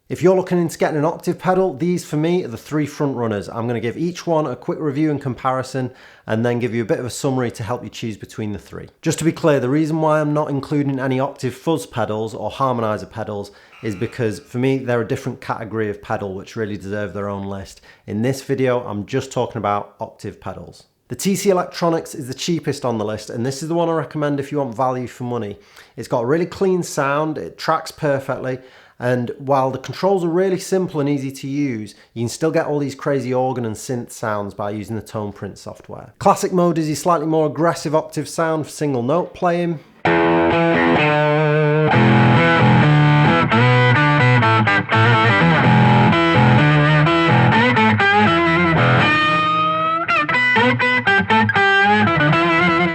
If you're looking into getting an Octave pedal, these for me are the 3 front runners. I'm going to give each one a quick review and comparison and then give you a bit of a summary to help you choose between the 3. Just to be clear, the reason why I'm not including any Octave fuzz pedals or harmonizer pedals is because for me they're a different category of pedal which really deserve their own list. In this video I'm just talking about Octave pedals. The TC Electronics is the cheapest on the list, and this is the one I recommend if you want value for money. It's got a really clean sound, it tracks perfectly, and while the controls are really simple and easy to use, you can still get all these crazy organ and synth sounds by using the TonePrint software. Classic mode is your slightly more aggressive octave sound for single note playing.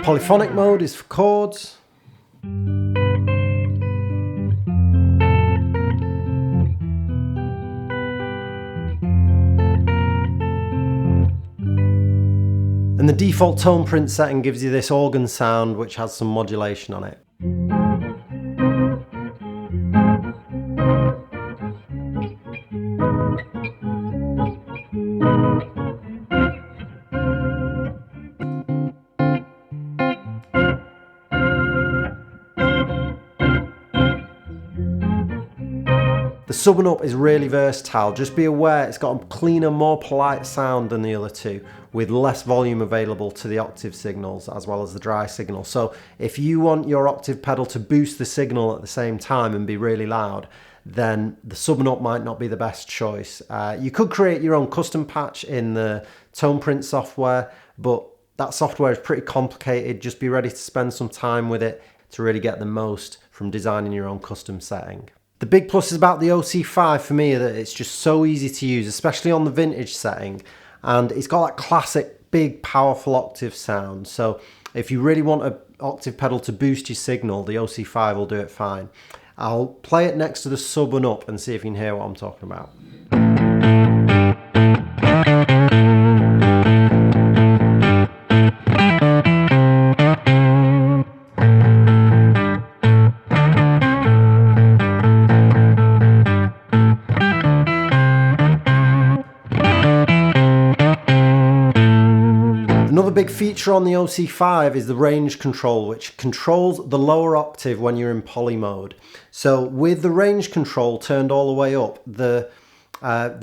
Polyphonic mode is for chords. And the default TonePrint setting gives you this organ sound which has some modulation on it. The sub and up is really versatile. Just be aware it's got a cleaner, more polite sound than the other two, with less volume available to the octave signals as well as the dry signal. So if you want your octave pedal to boost the signal at the same time and be really loud, then the sub and up might not be the best choice. You could create your own custom patch in the TonePrint software, but that software is pretty complicated. Just be ready to spend some time with it to really get the most from designing your own custom setting. The big pluses about the OC-5 for me are that it's just so easy to use, especially on the vintage setting, and it's got that classic big powerful octave sound. So if you really want an octave pedal to boost your signal, the OC-5 will do it fine. I'll play it next to the sub and up and see if you can hear what I'm talking about. Another big feature on the OC-5 is the range control, which controls the lower octave when you're in poly mode. So with the range control turned all the way up, the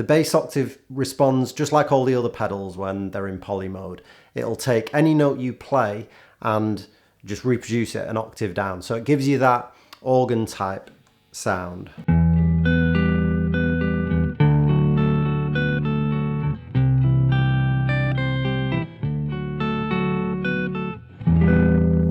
bass octave responds just like all the other pedals when they're in poly mode. It'll take any note you play and just reproduce it an octave down. So it gives you that organ type sound.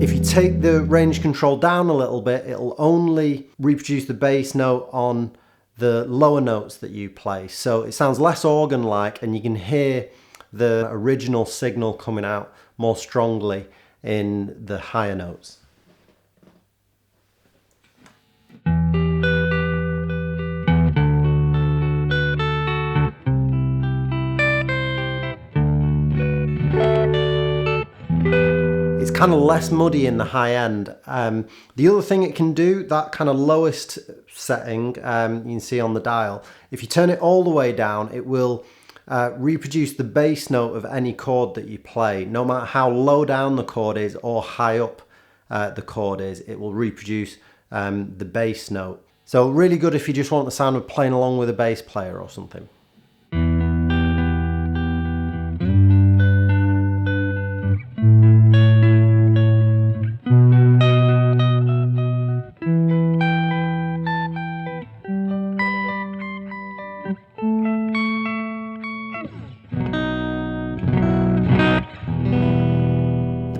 If you take the range control down a little bit, it'll only reproduce the bass note on the lower notes that you play. So it sounds less organ-like and you can hear the original signal coming out more strongly in the higher notes. Kind of less muddy in the high end. The other thing it can do, that kind of lowest setting you can see on the dial, if you turn it all the way down, it will reproduce the bass note of any chord that you play. No matter how low down the chord is or high up the chord is, it will reproduce the bass note. So really good if you just want the sound of playing along with a bass player or something.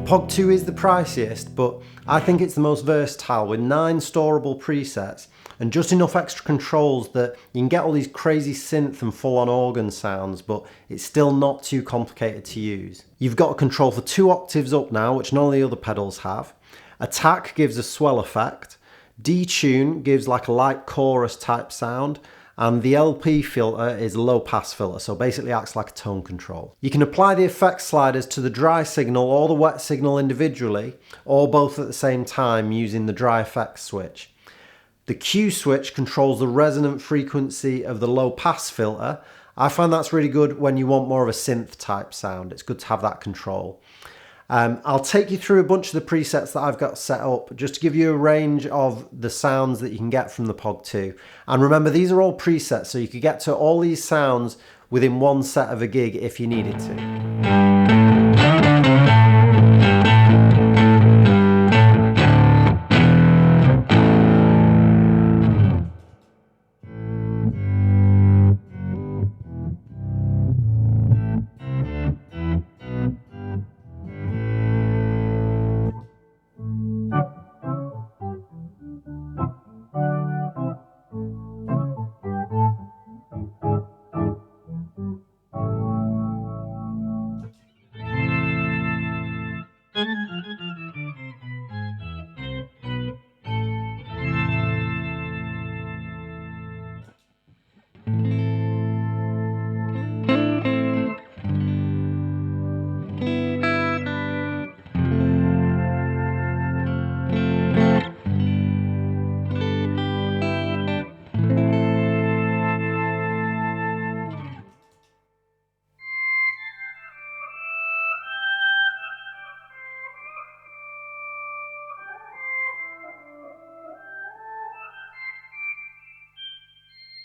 POG2 is the priciest, but I think it's the most versatile with 9 storable presets and just enough extra controls that you can get all these crazy synth and full-on organ sounds, but it's still not too complicated to use. You've got a control for 2 octaves up now, which none of the other pedals have. Attack gives a swell effect. Detune gives like a light chorus type sound. And the LP filter is a low pass filter, so basically acts like a tone control. You can apply the effects sliders to the dry signal or the wet signal individually, or both at the same time using the dry effects switch. The Q switch controls the resonant frequency of the low pass filter. I find that's really good when you want more of a synth type sound. It's good to have that control. I'll take you through a bunch of the presets that I've got set up just to give you a range of the sounds that you can get from the POG2. And remember, these are all presets, so you could get to all these sounds within one set of a gig if you needed to.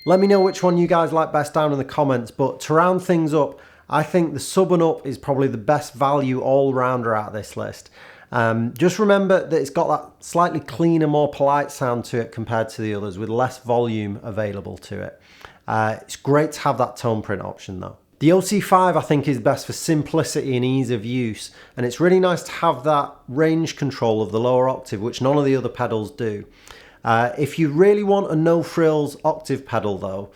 Let me know which one you guys like best down in the comments, but to round things up, I think the sub and up is probably the best value all-rounder out of this list. Just remember that it's got that slightly cleaner, more polite sound to it compared to the others with less volume available to it. It's great to have that TonePrint option though. The OC-5 I think is best for simplicity and ease of use, and it's really nice to have that range control of the lower octave, which none of the other pedals do. If you really want a no-frills octave pedal though,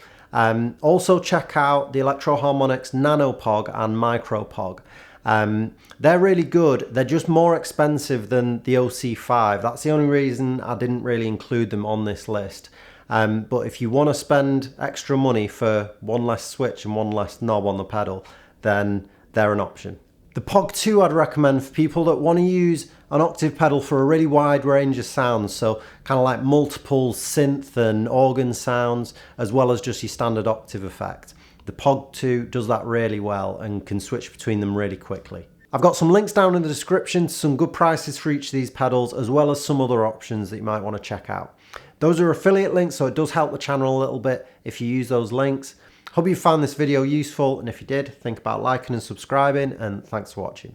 also check out the Electro Harmonix Nano POG and Micro POG. They're really good. They're just more expensive than the OC-5. That's the only reason I didn't really include them on this list. But if you want to spend extra money for one less switch and one less knob on the pedal, then they're an option. The POG2 I'd recommend for people that want to use an octave pedal for a really wide range of sounds, so kind of like multiple synth and organ sounds, as well as just your standard octave effect. The POG2 does that really well and can switch between them really quickly. I've got some links down in the description to some good prices for each of these pedals, as well as some other options that you might want to check out. Those are affiliate links, so it does help the channel a little bit if you use those links. Hope you found this video useful, and if you did, think about liking and subscribing, and thanks for watching.